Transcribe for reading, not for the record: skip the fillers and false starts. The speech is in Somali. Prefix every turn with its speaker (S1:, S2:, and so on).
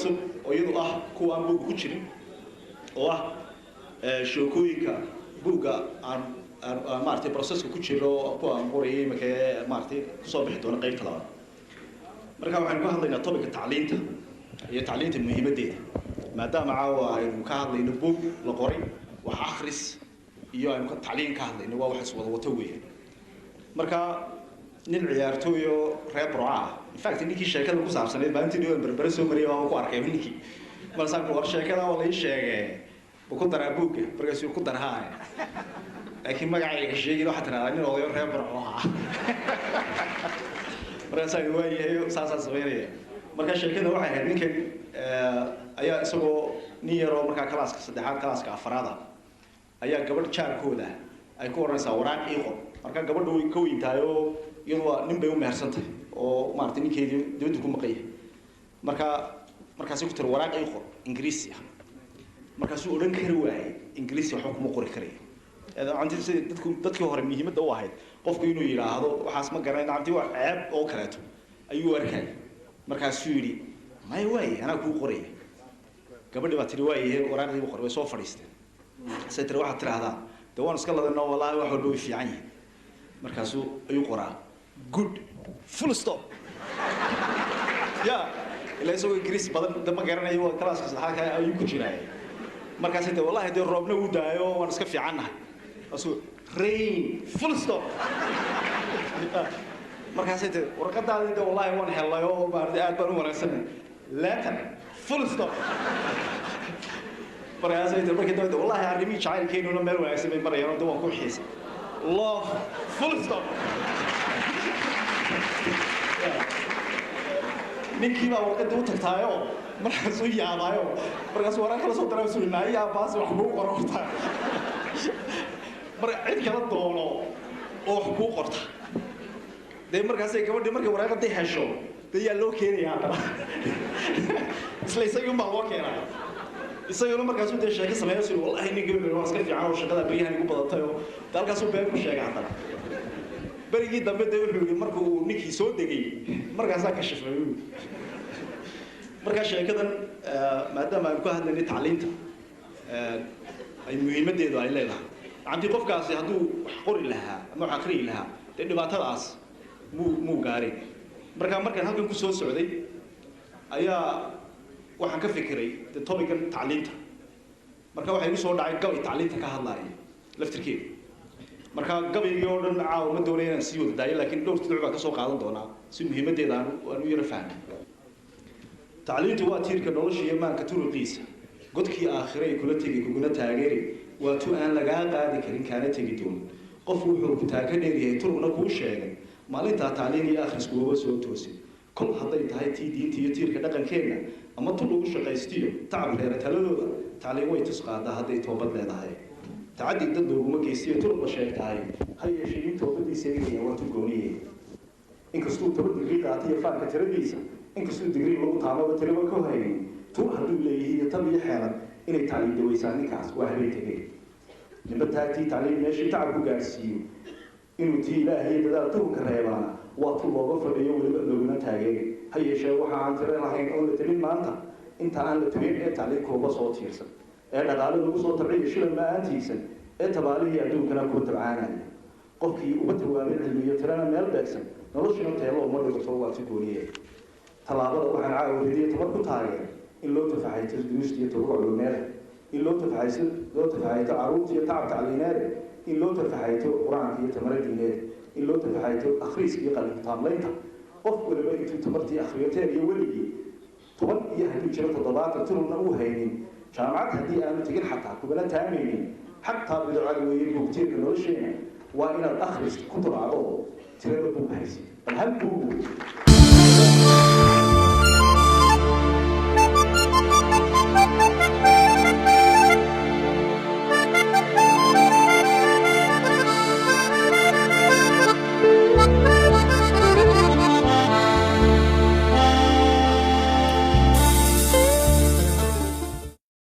S1: cusub oo iyadu ah kuwa aan buug ku jirin oo ah sheekooyinka buugga aan maartay processka ku jiro kuwa aan qorayay maartay soo bixi doona qaybta labaad marka waxaan ku hadlaynaa topic tacliinta iyo tacliinta muhiimadeeda maadaama caawa aynu ka hadlayno buug la qoray wax akhris iyo aynu ka tacliin ka hadlayno waa wax iswada wato weeyaan marka nin ciyaartooy oo reer Burca in fact ninkii sheekada ku saabsaneed baa intii aan barbar soo mariyay oo ku arkay ninkii markaan ku war sheekada oo la ii sheegay ku daraa buugga markaas uu ku daraa laakiin magacayga sheegay waxa tiraahdaa nin odayo reer Burca ah markaas ay waayay saasas weeraya marka sheekada waxay ahayd ninkan ayaa isagoo nin yar oo marka kalaaska saddexaad kalaaska afraad ayaa gabadh jaarkooda ay ku oranaysaa waraaq ii qor marka gabadhu way ka weyntahay oo iyadu waa nin bay u mehersantay oo maartay ninkeedii dibadda ku maqay markaas ku tir waraaq ii qor ingiriisi ah markaas uu oran kari waayay ingiriisi wax kuma qori karay antii sida dadkii hore muhiimadda u ahayd qofku inuu yiraahdo waxaas ma garanayna antii wax ceeb oo kaleeto ayuu arkay markaas uu yiri may way ana ku qoray gabadhi baa tiri way waraaqdii qor way soo fadhiistay saytira waxa tiraahdaa dawaan iska ladano wallahi wax walba fiican yahay markaas uu ayuu qoraa good full stop ya ilaa isagoo ingiriis badan dama garanayo waa kalaaska saddexaad ayuu ku jiray markaas inta wallahi dee roobna uu daayo waan iska fiicannahay asuu rain full stop markaas inta warqadaada wallahi waan helay oo aad baan u wanaagsanay letter full stop markaas inta markii dawada wallahi arrimi jacaylkeenu meel wanaagsan bay marayaan oo waan ku xiisay love full stop ninkii baa warqada u tagtaayo markaas uu yaabayo markaas waraaq kala soo daray suulinay yaa baas wax ku qorta mar cid kala doono oo wax ku qorta markaas ay gabadhii markay waraaqada hesho yaa loo keenayaa isla isagu ma loo keenaa isaguna markaas uu sheekay sameeyo si wallahi nin gabadh waa iska fiican oo shaqada bariyahan ugu badatay oo dalkaas uu been ku sheegay hadda barigii dambe wuxuu markuu ninkii soo degay markaas ka shafay marka sheekadan maadaama aan ku hadlaynay tacliinta ay muhiimadeedu ay leedahay antii qofkaasi haduu wax qori lahaa ama wax akhri lahaa dhibaatadaas muu gaarin markaan halkan ku soo socday ayaa waxaan ka fikiray topican tacliinta marka waxay igu soo dhacay gabay tacliinta ka hadlaaya laftirkeeda marka gabaygii oo dhan caaw ma doonay inaan sii wada daayo laakiin dhowr tidc baa ka soo qaadan doonaa si muhiimadeeda aan u yara fahmay tacliintu waa tiirka nolosha iyo maanka turuqiisa godkii aakhirey kula tegay kuguna taageeri waa tu aan lagaa qaadi karin kaana tegi doonin qof wuxuu ku taaga dheeryahay turugna kuu sheegay maalintaa tacliin iyo akhrisku uga soo toosin kol hadday tahay tii diinta iyo tiirka dhaqankeenna ama tu lagu shaqaystiyo tacab reera taladooda tacliin way tus qaadaa hadday toobad leedahay تعدي ضده ومكيسية تربى شيء تعي هاي شيء أنت وبدي سيري وأنت قونية إنك سلوك تبدي تقريد عطية فانك تربيسة إنك سلوك تقريد لو طعمه وتربى كوهين تو هدول اللي هي طبيعي حالا إن التعليم ده ويساني كاس وهبيت كده لما تأتي تعليم ماشي تعبوا جالسين إنه تي لا هي بدأ تبوك الريبانة وأطلب وغفر اليوم اللي بدنا تاجي هاي شيء وحنا عن ترى راح نقول تبين ما أنت عن تبين تعليم كوبا صوت يرسل أنا قالوا له صوت الرئيس شو لما أنتيسن أنت بالي يعدون كلام كنت معانا قفكي وبتوا من علمية ترانا مال بكسن نرش نقطة الله مرة بصوات تقوليه طلابة وحنا عاود هدية تمركو تاعي إن لو تفعيت الدروس دي تروح للمال إن لو تفعيت عروض يتعب تعلينات إن لو تفعيت قرآن في تمرد دينات إن لو تفعيت أخريس يقل طاملينها قف ولا بقيت تمرتي أخريتين يولي طبعا يهدي جرت الضباط ترون أوهين جامعات هدي أنا تقول حتى كبلا تامين حتى بدعاء ويجيبوا كتير من وشين وإلى الآخر كتب عروض ترى بحسي الهم